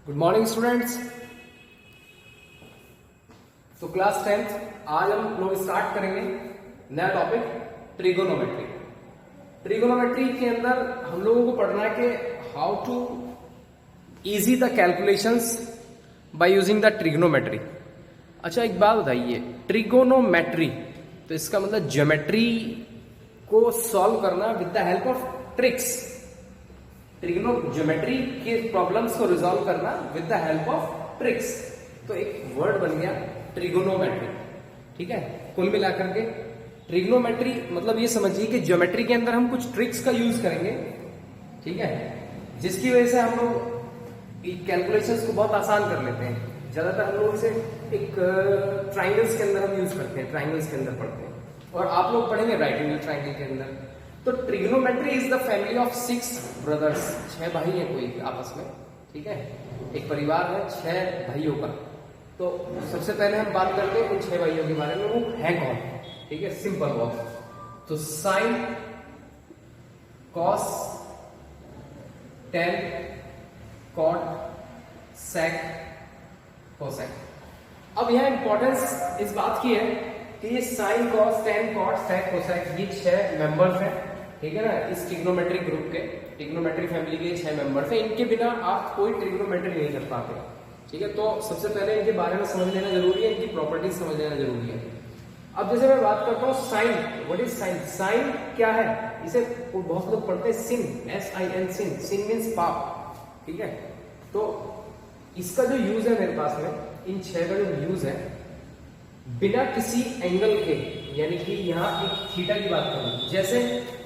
Good morning students. तो class 10th आज हम लोग स्टार्ट करेंगे नया टॉपिक ट्रिगोनोमेट्री। ट्रिगोनोमेट्री के अंदर हम लोगों को पढ़ना है कि how to easy the calculations by using the trigonometry. अच्छा एक बात बताइए, ट्रिगोनोमेट्री तो इसका मतलब ज्योमेट्री को सॉल्व करना with the help of tricks. Geometry के प्रॉब्लम्स को रिजॉल्व करना with the help of tricks. तो एक वर्ड बन गया ट्रिगोनोमेट्री। ठीक है, कुल मिलाकर के ट्रिगोनोमेट्री मतलब ये समझिए कि ज्योमेट्री के अंदर हम कुछ ट्रिक्स का यूज करेंगे, ठीक है, जिसकी वजह से हम लोग कैलकुलेशंस को बहुत आसान कर लेते हैं। ज्यादातर हम लोग इसे एक ट्राइंगल्स के अंदर हम यूज करते हैं, ट्राइंगल्स के अंदर पढ़ते हैं, और आप लोग पढ़ेंगे राइट एंगल ट्राइंगल के अंदर। तो trigonometry is the family of 6 brothers. 6 भाई हैं कोई आपस में, ठीक है, एक परिवार है 6 भाइयों का। तो सबसे पहले हम बात करते हैं उन 6 भाइयों के बारे में, वो है कौन। ठीक है, सिंपल बहुत। तो sine, cos, tan, cot, sec, cosec. अब यहां इंपॉर्टेंस इस बात की है कि ये sign, cos, tan, cot, sec, cosec ये 6 मेंबर्स हैं, ठीक है ना, इस ट्रिग्नोमेट्री ग्रुप के, ट्रिग्नोमेट्री फैमिली के 6 मेंबर्स हैं। इनके बिना आप कोई ट्रिग्नोमेट्री नहीं कर पाते। ठीक है, तो सबसे पहले इनके बारे में समझ लेना जरूरी है, इनकी प्रॉपर्टीज समझ लेना जरूरी है। अब जैसे मैं बात करता हूँ sine, what is sine? Sine क्या है? इसे बहुत लोग पढ़ते हैं सिन, SIN, सिन। सिन मीन्स पाप। ठीक है, तो इसका जो यूज है मेरे पास में, इन 6 का जो यूज है, बिना किसी एंगल के, यानी कि यहाँ एक थीटा की बात करूं, जैसे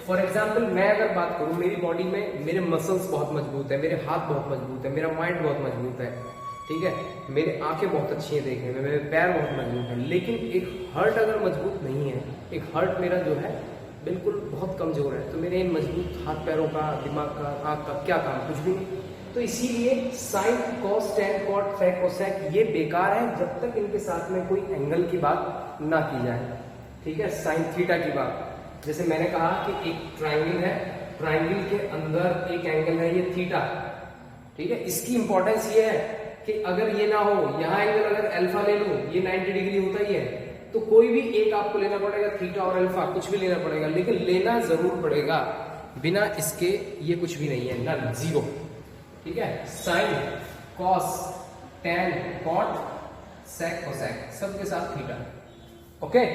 फॉर एग्जाम्पल मैं अगर बात करूं, मेरी बॉडी में मेरे मसल्स बहुत मजबूत है, मेरे हाथ बहुत मजबूत है, मेरा माइंड बहुत मजबूत है, ठीक है, मेरे आंखें बहुत अच्छी है देखने में, मेरे पैर बहुत मजबूत है, लेकिन एक हर्ट अगर मजबूत नहीं है, एक हर्ट मेरा जो है बिल्कुल बहुत कमजोर है, तो मेरे इन मजबूत हाथ पैरों का, दिमाग का, आंख का क्या काम? कुछ भी नहीं। तो इसीलिए sign, cos, tan, cot, sec, cosec ये बेकार है जब तक इनके साथ में कोई एंगल की बात ना की जाए। ठीक है, साइन थीटा की बात, जैसे मैंने कहा कि एक ट्राइंगल है, ट्राइंगल के अंदर एक एंगल है, ये थीटा। ठीक है, इसकी इंपॉर्टेंस ये है कि अगर ये ना हो, यहां एंगल अगर अल्फा ले लूं, ये 90 डिग्री होता ही है, तो कोई भी एक आपको लेना पड़ेगा, थीटा और अल्फा कुछ भी लेना पड़ेगा, लेकिन लेना जरूर पड़ेगा। बिना इसके ये कुछ भी नहीं है, नल, जीरो। ठीक है, sign, cos, tan, cot, sec, cosec सबके साथ थीटा। ओके,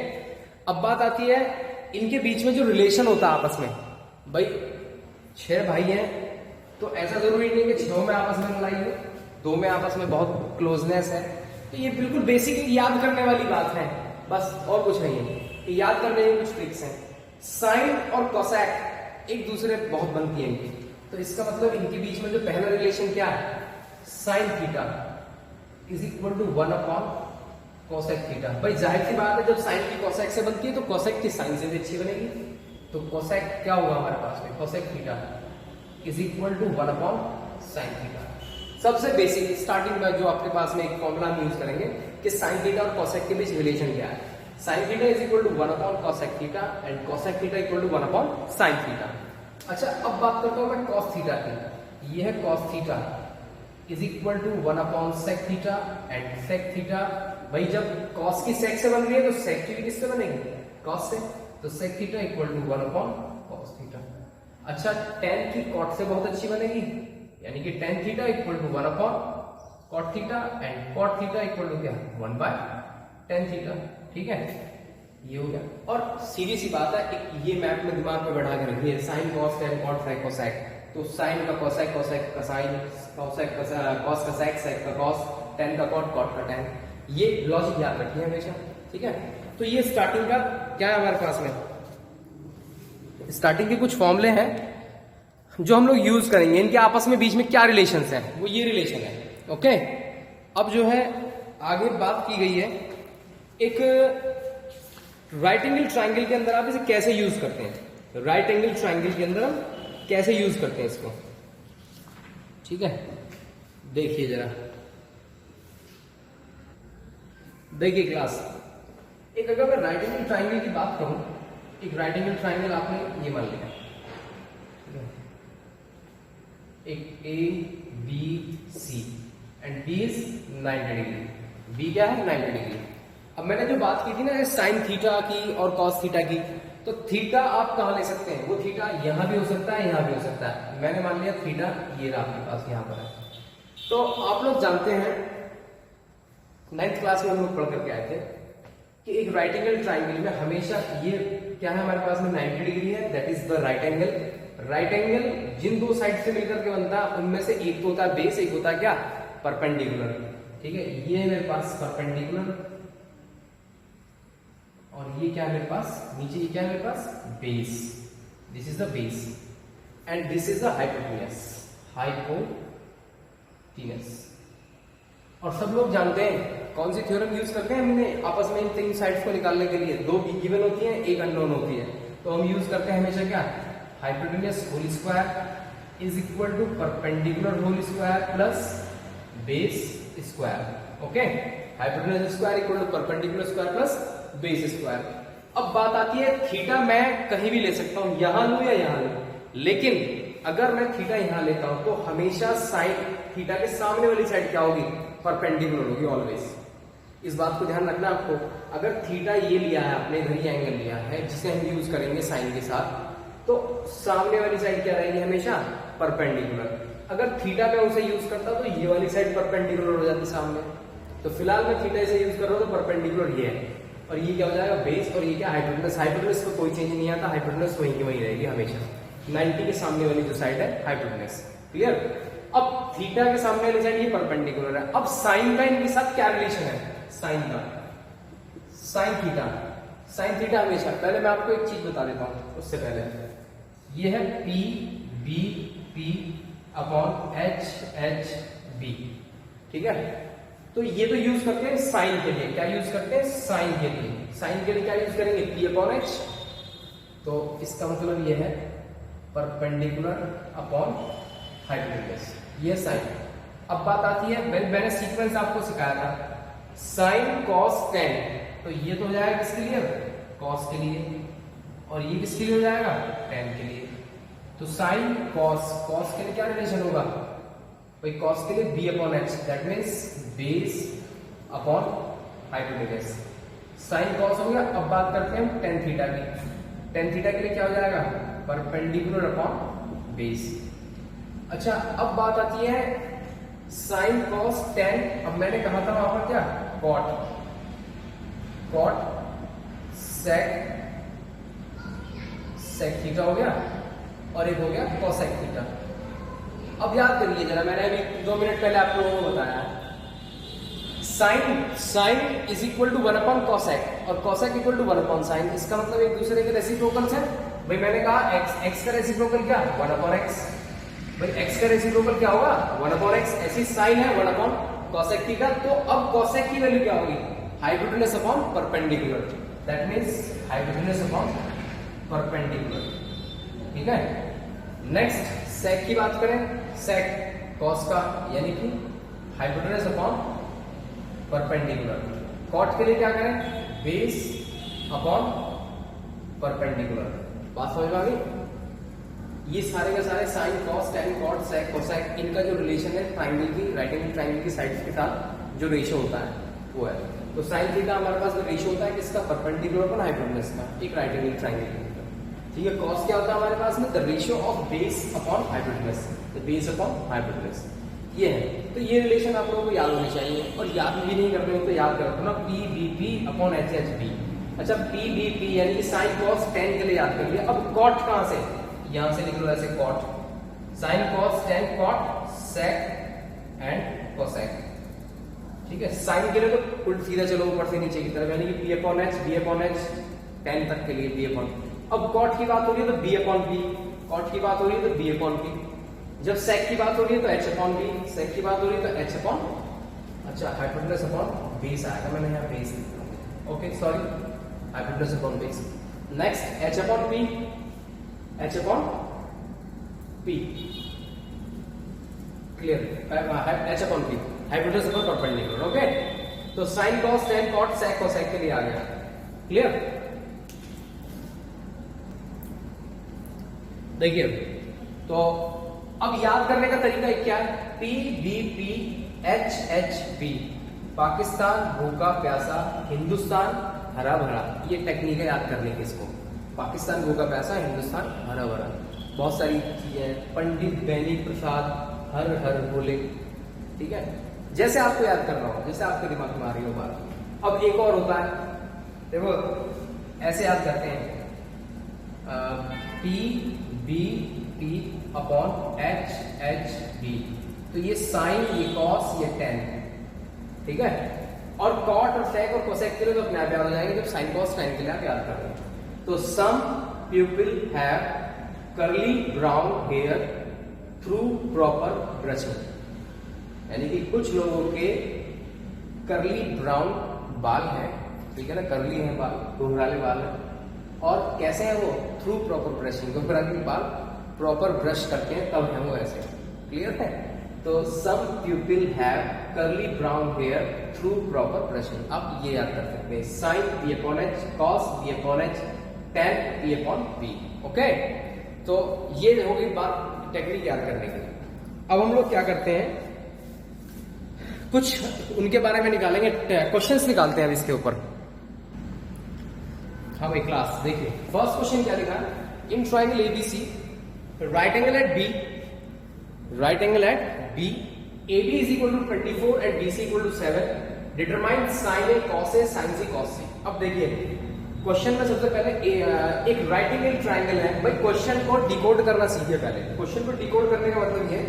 अब बात आती है इनके बीच में जो रिलेशन होता है आपस में। भाई 6 भाई हैं, तो ऐसा जरूरी नहीं कि 6 में आपस में लड़ाई हो, 2 में आपस में बहुत क्लोजनेस है। तो ये बिल्कुल बेसिक याद करने वाली बात है, बस और कुछ नहीं है। ये याद करने के कुछ ट्रिक्स हैं। साइन और कोसेक एक दूसरे बहुत बनती है इनकी, तो इसका मतलब इनके बीच में जो पहला रिलेशन क्या है, sine theta is equal to 1 upon cosec theta. भाई जाहिर सी बात है, जब साइन की कोसेक से बनती है तो कोसेक की साइन से भी अच्छी बनेगी। तो कोसेक क्या होगा हमारे पास में, cosec theta is equal to 1 upon sine theta. सबसे बेसिक स्टार्टिंग में जो आपके पास में एक फॉर्मूला हम यूज करेंगे कि साइन थीटा और कोसेक के बीच रिलेशन क्या है। Sine theta is equal to 1 upon cosec theta and cosec theta equal to 1 upon sine theta. अच्छा, अब बात करता हूं मैं कॉस थीटा की। यह है cos theta is equal to 1 upon sec theta and sec theta. भाई जब कॉस की सेक से बन रही है तो सेक की भी किससे बनेगी, कॉस से, तो sec theta equal to 1 upon cos theta. अच्छा, टेन की कॉट से बहुत अच्छी बनेगी, यानी कि tan theta equal to 1 upon cot theta and cot theta equal to क्या, 1 बाय टेन थीटा। ठीक है, ये हो गया। और सीधी सी बात है, एक ये मैप में दिमाग में बैठा के रखिए, sign, cos, tan, cot, sec, cosec. तो साइन का कोसेक, कोसेक का साइन, कोसेक का कॉस का सेक, सेक का कॉस, टेन का कॉट, कॉट का टेन। ये लॉजिक याद रखिए हमेशा। ठीक है, तो ये स्टार्टिंग का क्या है हमारे पास में, स्टार्टिंग के कुछ फॉर्मूले हैं जो हम लोग यूज करेंगे। इनके आपस में बीच में क्या रिलेशन है, वो ये रिलेशन है। ओके, अब जो है आगे बात की गई है एक राइट एंगल ट्राइंगल के अंदर आप इसे कैसे यूज करते हैं। राइट एंगल ट्राइंगल के अंदर हम कैसे यूज करते हैं इसको, ठीक है, देखिए जरा, देखिए क्लास, एक अगर मैं राइट एंगल ट्राइंगल की बात करूं, एक राइट एंगल ट्राइंगल आपने ये मान लिया, एक A B C, and B is 90 डिग्री। बी क्या है? 90 डिग्री। अब मैंने जो बात की थी ना साइन थीटा की और कॉस थीटा की, तो थीटा आप कहां ले सकते हैं? वो थीटा यहां भी हो सकता है, यहां भी हो सकता है। मैंने मान लिया थीटा ये रहा आपके पास यहां पर है। तो आप लोग जानते हैं 9th क्लास में हम लोग पढ़ करके आए थे कि एक राइट एंगल ट्राइंगल में हमेशा ये क्या है हमारे पास में 90 डिग्री है, that is the right angle. Right angle जिन दो साइड से मिलकर के बनता है उनमें से एक तो होता है बेस, एक होता है क्या? परपेंडिकुलर। ठीक है, ये है मेरे पास परपेंडिकुलर और ये क्या है मेरे पास नीचे, ये क्या है मेरे पास? Base. This is the base and this is the hypotenuse. Hypotenuse. और सब लोग जानते हैं कौन सी थ्योरम यूज करते हैं हमने आपस में इन तीन साइड्स को निकालने के लिए? दो गिवन होती है, एक अननोन होती है। तो हम यूज करते हैं हमेशा क्या? Hypotenuse whole square is equal to perpendicular whole square plus base square. Okay, hypotenuse square equal to perpendicular square plus base square. अब बात आती है थीटा मैं कहीं भी ले सकता हूं, यहां लूं या यहां लूं, लेकिन अगर मैं थीटा यहां लेता हूं तो हमेशा साइन थीटा के सामने वाली साइड क्या होगी? परपेंडिकुलर होगी ऑलवेज। इस बात को ध्यान रखना आपको। अगर थीटा ये लिया है आपने, इधर ही एंगल लिया है जिसे हम यूज करेंगे साइन के साथ, तो सामने वाली साइड क्या रहेगी? हमेशा परपेंडिकुलर। अगर थीटा मैं उसे यूज करता तो ये वाली साइड परपेंडिकुलर हो जाती सामने। तो फिलहाल मैं थीटा इसे यूज कर रहा हूं तो परपेंडिकुलर ये है और ये क्या हो जाएगा? बेस। और ये क्या? हाइपोटेन्यूज। हाइपोटेन्यूज को कोई चेंज नहीं आता, हाइपोटेन्यूज वहीं की वहीं रहेगी हमेशा। 90 के सामने वाली जो साइड है हाइपोटेन्यूज। क्लियर? अब थीटा के सामने वाली साइड ये परपेंडिकुलर है। अब साइन का इनके साथ क्या रिलेशन है? साइन का साइन थीटा, साइन थीटा हमेशा, पहले मैं आपको एक चीज बता देता हूं उससे पहले, ये है P B P upon H H B. ठीक है, तो ये तो यूज करते हैं साइन के लिए। क्या यूज करते हैं? साइन के लिए। साइन के लिए क्या यूज करेंगे? P upon H. तो इसका मतलब ये है परपेंडिकुलर अपॉन हाइपोटेन्यूज, ये साइन। अब बात आती है, मैंने सीक्वेंस आपको सिखाया था साइन कॉस टेन, तो ये तो हो जाएगा किसके लिए? कॉस के लिए। और ये किसके लिए हो जाएगा? टेन के लिए। तो साइन कॉस, कॉस के लिए क्या रिलेशन होगा भाई? कॉस के लिए B upon H, that means base upon hypotenuse. Sine cos हो गया। अब बात करते हैं हम टेन थीटा की। टेन थीटा के लिए क्या हो जाएगा? Perpendicular upon base. अच्छा, अब बात आती है साइन कॉस टेन। अब मैंने कहा था वहां पर क्या? Cot, cot sec, sec theta हो गया और एक हो गया कॉसेक थीटा। अब याद करिए जरा, मैंने अभी 2 मिनट पहले आप लोगों को बताया sine is equal to 1 upon cosec और cosec equal to 1 upon sine. इसका मतलब एक दूसरे के रेसिप्रोकल्स है। भाई मैंने कहा एक्स का रेसिप्रोकल क्या? 1 अपॉन एक्स। भाई एक्स का रेसिप्रोकल क्या होगा? 1 अपॉन एक्स। ऐसी साइन है 1 अपॉन कॉसेक थीटा। तो अब कॉसेक की वैल्यू क्या होगी? Hypotenuse upon perpendicular, that means hypotenuse upon perpendicular. ठीक है, नेक्स्ट सेक की बात करें। सेक कॉस का यानी कि हाइपोटेन्यूज अपॉन परपेंडिकुलर। कॉट के लिए क्या करें? Base upon perpendicular. बात समझ में आ गई? ये सारे के सारे sine cos tan cot sec cosec, इनका जो रिलेशन है ट्राइंगल की, राइट एंगल ट्राइंगल की साइड्स के साथ जो रेशियो होता है वो है। तो साइन थीटा हमारे पास रेशियो होता है किसका? परपेंडिकुलर अपॉन हाइपोटेन्यूज का, एक राइट एंगल ट्राइंगल का। ठीक है, कॉस क्या होता है हमारे पास में? The ratio of base upon hypotenuse, the base upon hypotenuse. ये है, तो ये रिलेशन आप लोगों को याद होनी चाहिए। और याद भी नहीं करते हो तो याद कर रखो ना, P B P upon H H B. अच्छा, पी बी पी यानी कि साइन कॉस टेन के लिए याद कर लिया। अब कॉट कहां से? यहां से लिख लो ऐसे, cot sine cos tan cot sec and cosec. ठीक है, साइन के लिए तो उल्ट सीधा चलो ऊपर से नीचे की तरफ, यानी कि P upon H B upon H, tan तक के लिए बी अपॉन। अब कॉट की बात हो रही है तो बी अपॉन पी, कॉट की बात हो रही है तो बी अपॉन पी। जब सेक की बात हो रही है तो एच अपॉन बी, सेक की बात हो रही है तो एच अपॉन, अच्छा हाइपोटेन्यूज अपॉन बेस आएगा, मैंने यहाँ बेस लिखा। Okay sorry, hypotenuse upon base. Next H upon P, H upon P. Clear? H upon P, hypotenuse upon perpendicular. Okay, तो sine cos tan cot sec cosec के लिए आ गया। Clear? देखिए, तो अब याद करने का तरीका क्या है? P B P PHHB, Pakistan भूखा प्यासा, हिंदुस्तान हरा भरा। ये टेक्निक है याद करने की इसको। पाकिस्तान भूखा प्यासा, हिंदुस्तान हरा भरा। बहुत सारी चीजें, पंडित बेनी प्रसाद, हर हर बोले, ठीक है, जैसे आपको याद करना हो, जैसे आपके दिमाग में आ रही हो बात। अब एक और होता है, देखो ऐसे याद करते हैं, PBP अपॉन HHB। तो ये साइन, ये कॉस, ये टेन, ठीक है। और कॉट और सेक और कोसेक के लिए तो अपने आप याद हो जाएंगे जब साइन कॉस टेन के लिए आप याद कर रहे हैं। तो some people have curly brown hair through proper brushing, यानी कि कुछ लोगों के कर्ली ब्राउन बाल हैं, ठीक है ना, कर्ली है बाल, घुंघराले बाल है। और कैसे है वो? थ्रू प्रॉपर ब्रशिंग, घुंघराले बाल प्रॉपर ब्रश करते हैं तब है वो ऐसे। क्लियर है? तो some people have curly brown hair through proper brushing. आप ये याद कर सकते हैं, sine P upon H, cos B upon H, tan P upon B। Okay, तो ये हो गई बात टेक्निक याद करने की। अब हम लोग क्या करते हैं, कुछ उनके बारे में निकालेंगे, क्वेश्चंस निकालते हैं अब इसके ऊपर। हाँ भाई क्लास देखिए, फर्स्ट क्वेश्चन क्या लिखा? In triangle ABC, right angle at B, right angle at B, AB is equal to 24 and BC equal to 7. Determine sin A cos A sin C cos C. अब देखिए question में सबसे पहले एक right angle triangle है। भाई question को decode करना सीखिए पहले। क्वेश्चन को डिकोड करने का मतलब ये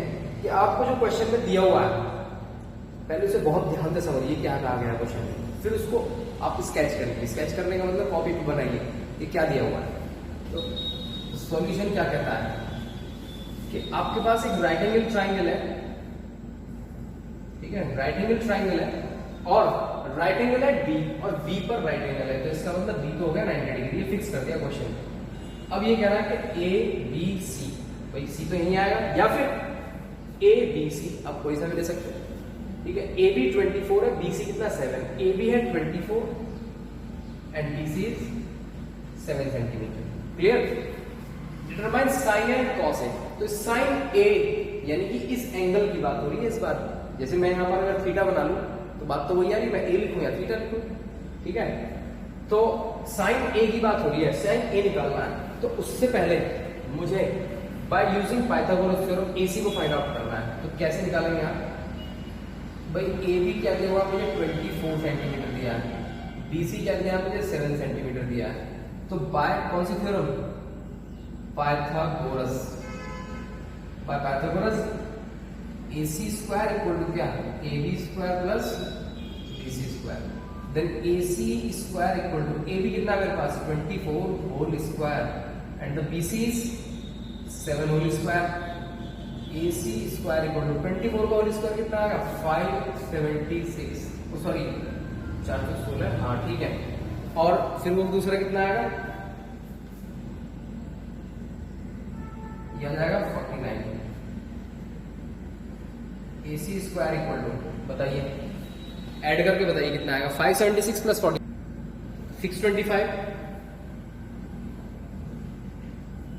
कि आपको जो क्वेश्चन में दिया हुआ है पहले उसे बहुत ध्यान से समझिए क्या कहा गया है क्वेश्चन में, फिर उसको आप स्केच करेंगे। स्केच करने का मतलब कॉपी पे बनाइए कि क्या दिया हुआ है। तो सॉल्यूशन क्या कहता है कि आपके पास एक राइट एंगल ट्रायंगल है, ठीक है, राइट एंगल ट्रायंगल है और राइट एंगल है B और B पर राइट एंगल है, तो इसका मतलब B तो हो गया 90 डिग्री, ये फिक्स कर दिया क्वेश्चन। अब ये कह रहा है कि ABC, भाई C तो यहीं आएगा, या फिर ABC आप कोई सा भी दे सकते हैं, ठीक है। AB 24 है, BC कितना 7, AB है 24 and BC is 7 centimetre. Clear? Determine sine A and cos A। तो साइन A यानी कि इस एंगल की बात हो रही है इस बार। जैसे मैं यहां पर अगर थीटा बना लूं तो बात तो वही आ रही है, मैं A लिखूं या थीटा लिखूं, ठीक है। तो साइन A की बात हो रही है, साइन A निकालना है। तो उससे पहले मुझे by using Pythagoras theorem AC को फाइंड आउट करना है। तो कैसे निकालेंगे आप? भाई AB क्या दिया हुआ मुझे 24 सेंटीमीटर दिया है, BC क्या दिया मुझे 7 सेंटीमीटर दिया है। तो बाय कौन सी theorem? Pythagoras. By Pythagoras AC square equal to क्या? AB square plus BC square. Then AC square equal to AB कितना मेरे पास 24 whole square and the BC is 7 whole square. AC square equal to 24 का whole square कितना आएगा 576, sorry 416, हाँ ठीक है। और फिर वो दूसरा कितना आएगा, यह जाएगा 49। AC स्क्वायर इक्वल टू बताइए, ऐड करके बताइए कितना आएगा 576 plus 40 625।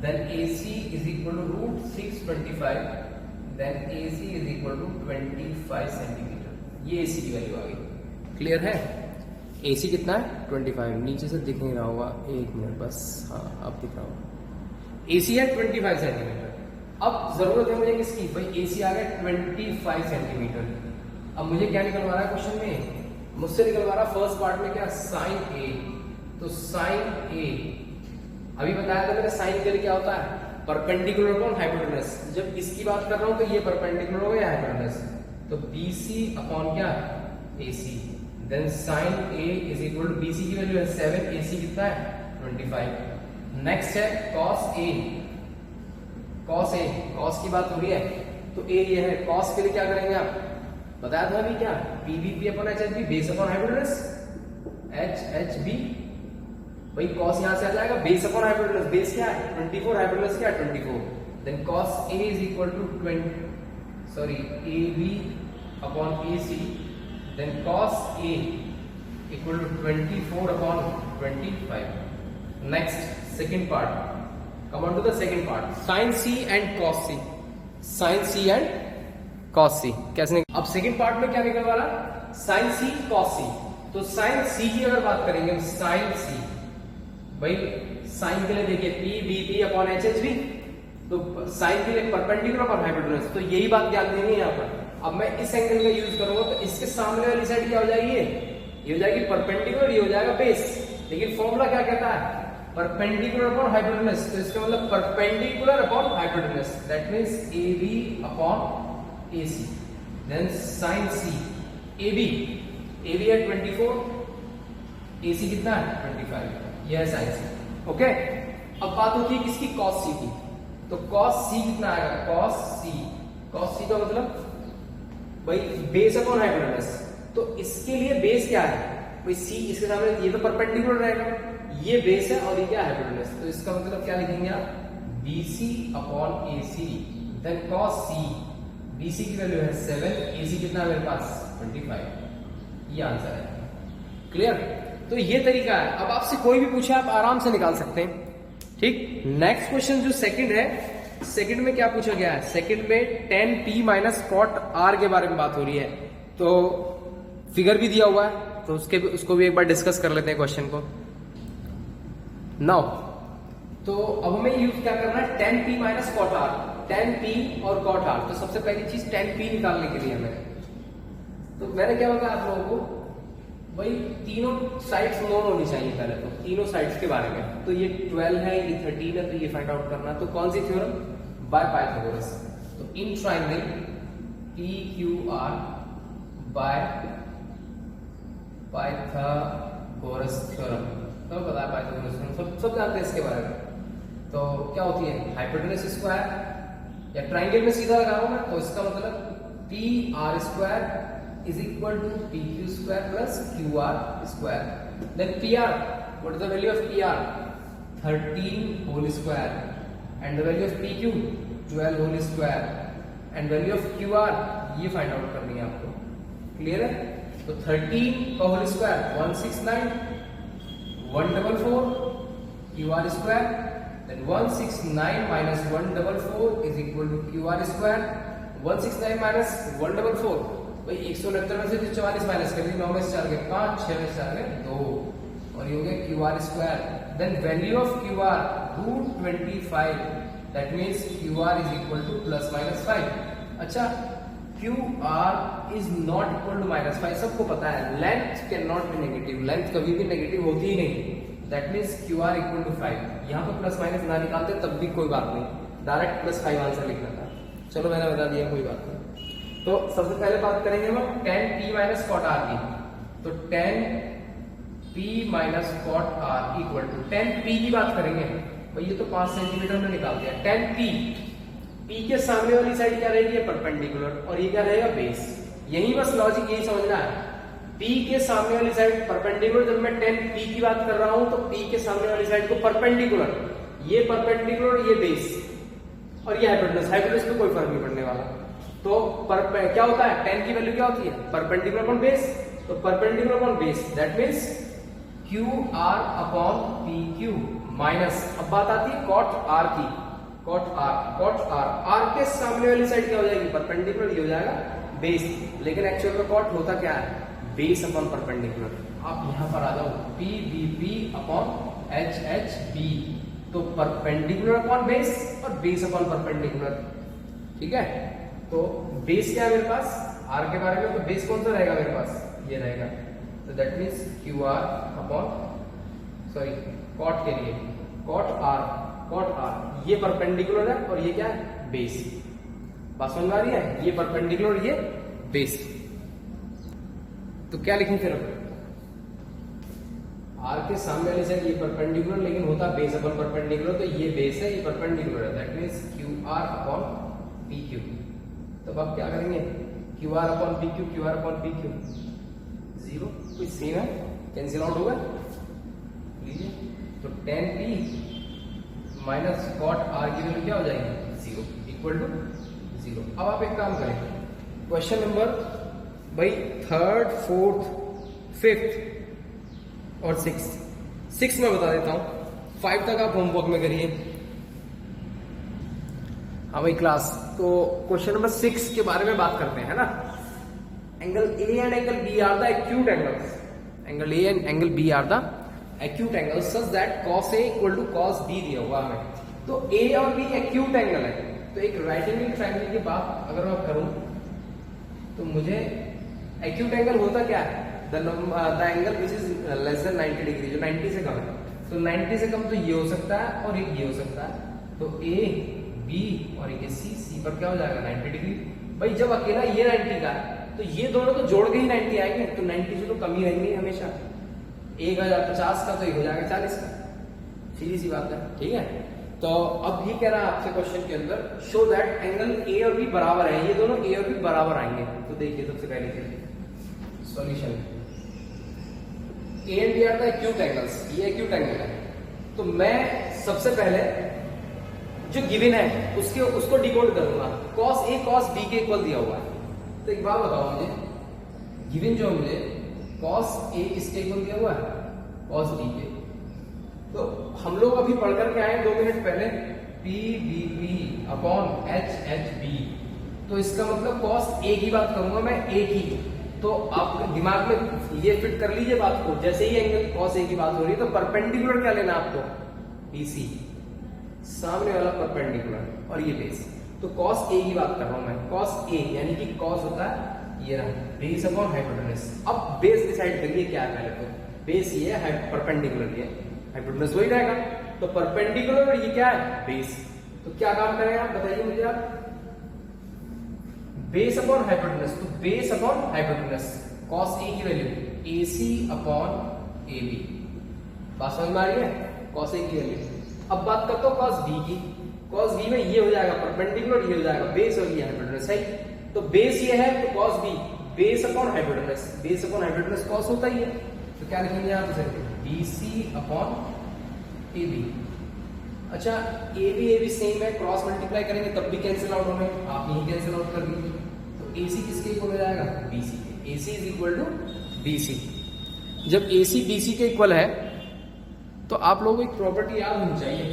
Then AC is equal to root 625, then AC is equal to 25 centimetre. ये AC की वैल्यू आ गई। क्लियर है? AC कितना है 25, नीचे से दिख नहीं रहा होगा, एक मिनट बस, हाँ अब दिख रहा होगा। AC है 25 सेंटीमीटर। अब जरूरत है मुझे किसकी? भाई AC आ गया 25 सेंटीमीटर। अब मुझे क्या निकलवा रहा है क्वेश्चन में? मुझसे निकलवा रहा फर्स्ट पार्ट में क्या? Sine A। तो साइन A अभी बताया था मैंने, साइन के लिए क्या होता है? Perpendicular upon hypotenuse. जब इसकी बात कर रहा हूं तो ये परपेंडिकुलर हो या हाइपोटेनस, तो BC अपॉन क्या? AC। Then sine A is equal to BC की वैल्यू है 7, AC कितना है 25। नेक्स्ट है cos A। cos A, cos की बात हो रही है तो A ये है। cos के लिए क्या करेंगे आप? बताया था अभी क्या? PBP upon HHB, base upon hypotenuse HHB। भाई cos यहां से आ जाएगा बेस अपॉन हाइपोटेनस, बेस क्या है 24, हाइपोटेनस क्या है 24। Then cos A is equal to 20, sorry AB upon AC। Then cos A equal to 24 upon 25। Next second part, come on to the second part, sin C and cos C, sin C and cos c कैसे। अब second part में क्या निकल वाला, sin c cos c। तो sin c की अगर बात करेंगे, sin c भाई sin के लिए देखिए p b p upon h h b, तो sin के लिए परपेंडिकुलर और हाइपोटेन्यूज, तो यही बात ध्यान देनी है यहाँ पर। अब मैं इस एंगल का यूज करूंगा तो इसके सामने वाली साइड क्या हो जाएगी, ये हो जाएगी परपेंडिकुलर, ये हो जाएगा बेस। लेकिन फॉर्मूला क्या कहता है, परपेंडिकुलर अपॉन हाइपोटेन्यूज, तो इसका मतलब perpendicular upon hypotenuse, that means AB upon AC। Then sin C, AB है 24, AC कितना है 25, यह है sin C। ओके, अब बात होती है किसकी, cos C की। तो cos C कितना आएगा, cos C का मतलब भाई बेस अपॉन हाइपोटेन्यूज, तो इसके लिए बेस क्या है भाई C, इसके सामने ये तो परपेंडिकुलर रहेगा, ये बेस है और ये क्या है हाइपोटेन्यूज, तो इसका मतलब क्या लिखेंगे आप, BC upon AC। Then cos C, BC की वैल्यू है 7, AC कितना है मेरे पास 25, ये आंसर है। क्लियर, तो ये तरीका है। अब आपसे कोई भी पूछे आप आराम से निकाल सकते हैं, ठीक। नेक्स्ट क्वेश्चन जो सेकंड है, सेकंड में क्या पूछा गया है, सेकंड में tan p minus cot r के बारे में बात हो रही है, तो फिगर भी दिया हुआ है, तो उसको भी एक बार डिस्कस कर लेते हैं क्वेश्चन को। नाउ तो अब हमें यूज क्या करना है, tan p minus cot r, tan p और cot r। तो सबसे पहली चीज tan p निकालने के लिए हमें, तो मैंने क्या बताया आप लोगों को भाई, तीनों साइड्स नोन होनी चाहिए पहले, तो तीनों साइड्स के बारे में। तो ये 12 है, ये 13 है, तो ये फाइंड आउट करना। तो कौन सी थ्योरम, बाय पाइथागोरस। तो in triangle PQR by Pythagoras theorem, तो पता है पाइथागोरस थ्योरम, सब जानते हैं इसके बारे में। तो क्या होती है, हाइपोटेन्यूज स्क्वायर, या ट्रायंगल में सीधा लगा रहा हूं मैं, तो इसका मतलब PR square is equal to PQ square plus QR square. Then PR, what is the value of PR? 13 whole square, and the value of PQ 12 whole square, and value of QR ये find out करनी है आपको। Clear है, तो 13 का whole square 169, 144 QR square, then 169 minus 144 is equal to QR square. 169 minus 144 भाई 169 में से 44 माइनस कर दी, 9 में से 4 गए 5, 6 में से 4 गए 2, और ये हो गया QR square. Then value of QR √25, that means QR is equal to plus minus 5। अच्छा, QR is not equal to minus 5 सबको पता है, length can not be negative, length कभी भी नेगेटिव होती ही नहीं, that means QR equal to 5। यहाँ पे प्लस माइनस ना निकालते तब भी कोई बात नहीं, डायरेक्ट प्लस 5 आंसर लिखना था। चलो मैंने बता दिया, कोई बात नहीं। तो सबसे पहले बात करेंगे हम tan p minus cot r की। तो tan p minus cot r equal to, tan p की बात करेंगे भाई, ये तो 5 सेंटीमीटर में निकाल दिया। tan p के सामने वाली साइड क्या रहेगी, परपेंडिकुलर, और ये क्या रहेगा बेस। यही बस लॉजिक यही समझना है, p के सामने वाली साइड परपेंडिकुलर। जब मैं tan p की बात कर रहा हूं तो p के सामने वाली साइड को परपेंडिकुलर, ये परपेंडिकुलर, ये बेस, और ये हाइपोटेन्यूज पे कोई फर्क नहीं पड़ने वाला। तो क्या होता है, tan की वैल्यू क्या होती है, परपेंडिकुलर अपॉन बेस, तो perpendicular upon base, that means QR upon PQ minus, अब बात आती है cot R की, cot R के सामने वाली साइड क्या हो जाएगी, परपेंडिकुलर, ये हो जाएगा बेस। लेकिन एक्चुअल में cot होता क्या है, बेस अपॉन परपेंडिकुलर। आप यहां पर आ जाओ, PBP अपॉन HHB, तो परपेंडिकुलर अपॉन बेस और बेस अपॉन परपेंडिकुलर, ठीक है। तो बेस क्या है मेरे पास, R के बारे में, तो बेस कौन सा रहेगा मेरे पास, ये रहेगा, तो that means QR upon, sorry cot के लिए cot R, ये परपेंडिकुलर है और ये क्या है, बेस। बात समझ में आ रही है, ये परपेंडिकुलर, ये बेस। तो क्या लिखें फिर, R के सामने वाली साइड ये परपेंडिकुलर, लेकिन होता बेस अपॉन परपेंडिकुलर, तो ये बेस है, ये परपेंडिकुलर है, that means QR upon PQ। तो अब क्या करेंगे, QR upon PQ, QR upon PQ 0, कोई सेम है, कैंसिल आउट होगा, लीजिए। तो tan p minus cot r की वैल्यू क्या हो जाएगी, 0, इक्वल टू 0। अब आप एक काम करें, क्वेश्चन नंबर भाई 3rd, 4th, 5th और 6th में बता देता हूं, 5 तक आप होमवर्क में करिए। हाँ भाई क्लास तो क्वेश्चन नंबर 6 के बारे में बात करते हैं ना। Angle A and angle B are the acute angles, angle A and angle B are the acute angles such that cos A equal to cos B दिया हुआ है। तो A और B एक्यूट एंगल है, तो एक राइट एंगल ट्रायंगल की बात अगर मैं करूं तो मुझे एक्यूट एंगल होता क्या है, the angle which is less than 90 degree, जो 90 से कम है। तो 90 से कम तो ये हो सकता है और एक ये हो सकता है, तो A B और एक C पर क्या हो जाएगा 90 डिग्री। भाई जब अकेला ये 90 का है तो ये दोनों तो जोड़ के ही 90 आएंगे, तो 90 से तो कम ही रहेंगे हमेशा। एक 50 का तो ये हो जाएगा 40 का, सीधी सी बात है, ठीक है। तो अब ये कह रहा है आपसे क्वेश्चन के अंदर, शो दैट एंगल ए और बी बराबर है, ये दोनों ए और बी बराबर आएंगे। तो देखिए सबसे पहले चीज solution, A and B are the acute angles, ये एक्यूट एंगल है। तो मैं सबसे पहले जो गिवन है उसको डिकोड करूंगा। cos A cos B के इक्वल दिया हुआ है, तो एक बात बताओ मुझे, गिवन जो मुझे cos A किसके इक्वल दिया हुआ है, cos B के। तो हम लोग अभी पढ़ करके आए 2 मिनट पहले PBB अपॉन HHB, तो इसका मतलब cos A की बात करूंगा मैं, A की। तो आप दिमाग में ये फिट कर लीजिए बात को, जैसे ही एंगल cos A की बात हो रही है तो परपेंडिकुलर क्या लेना आपको, BC, सामने वाला परपेंडिकुलर और ये बेस। तो cos A की बात कर रहा हूं मैं, cos A यानी कि cos होता है ये रहा बेस अपॉन हाइपोटेनस। अब बेस डिसाइड करिए क्या है, पहले तो बेस ये है, परपेंडिकुलर ये, हाइपोटेनस वही रहेगा। तो परपेंडिकुलर और ये क्या है, बेस। तो क्या काम करेंगे आप बताइए मुझे आप, बेस अपॉन हाइपोटेनस, तो base upon hypotenuse, cos A की वैल्यू AC अपॉन AB, बात समझ में आ रही है, cos A की वैल्यू। अब बात करता हूं cos B की, cos B में ये हो जाएगा परपेंडिकुलर, ये हो जाएगा बेस और ये हाइपोटेनस, सही। तो बेस ये है तो cos B base upon hypotenuse, base upon hypotenuse cos होता ही है, तो क्या लिखेंगे आप इसे, BC अपॉन AB। अच्छा AB सेम है, क्रॉस मल्टीप्लाई करेंगे तब भी कैंसिल आउट होंगे, आप यही कैंसिल आउट कर दीजिए। तो AC किसके इक्वल हो जाएगा, BC के। AC is equal to BC। जब AC BC के इक्वल है तो आप लोगों को एक प्रॉपर्टी याद होनी चाहिए।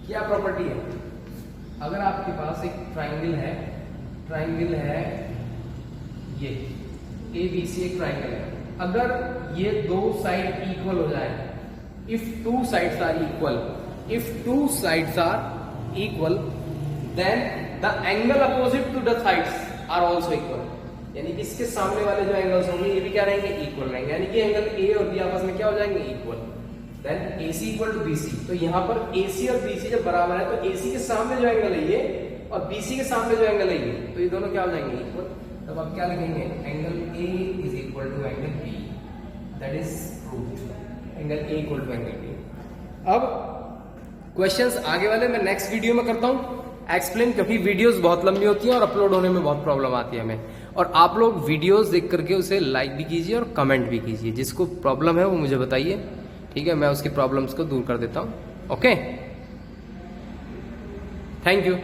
क्या प्रॉपर्टी है, अगर आपके पास एक ट्राइंगल है ये ABC एक ट्राइंगल है, अगर ये दो साइड इक्वल हो जाए, if two sides are equal then the angle opposite to the sides are also equal, यानी कि इसके सामने वाले जो एंगल्स होंगे ये भी क्या रहेंगे, इक्वल रहेंगे, यानी कि एंगल A और B आपस में क्या हो जाएंगे, equal. Then AC equal to BC, तो यहाँ पर AC और BC जब बराबर है तो AC के सामने जो एंगल है ये और BC के सामने जो एंगल है ये, तो ये दोनों क्या हो जाएंगे, इक्वल। तब आप क्या लिखेंगे, angle A is equal to angle B, that is proved, angle A equal to angle B। अब क्वेश्चंस आगे वाले मैं नेक्स्ट वीडियो में करता हूँ एक्सप्लेन, क्योंकि वीडियोस बहुत लंबी होती है और अपलोड होने में बहुत प्रॉब्लम आती है हमें। और आप लोग वीडियोस देख करके उसे लाइक भी कीजिए और कमेंट भी कीजिए, जिसको प्रॉब्लम है वो मुझे बताइए, ठीक है, मैं उसकी प्रॉब्लम्स को दूर कर देता हूँ। Okay, thank you.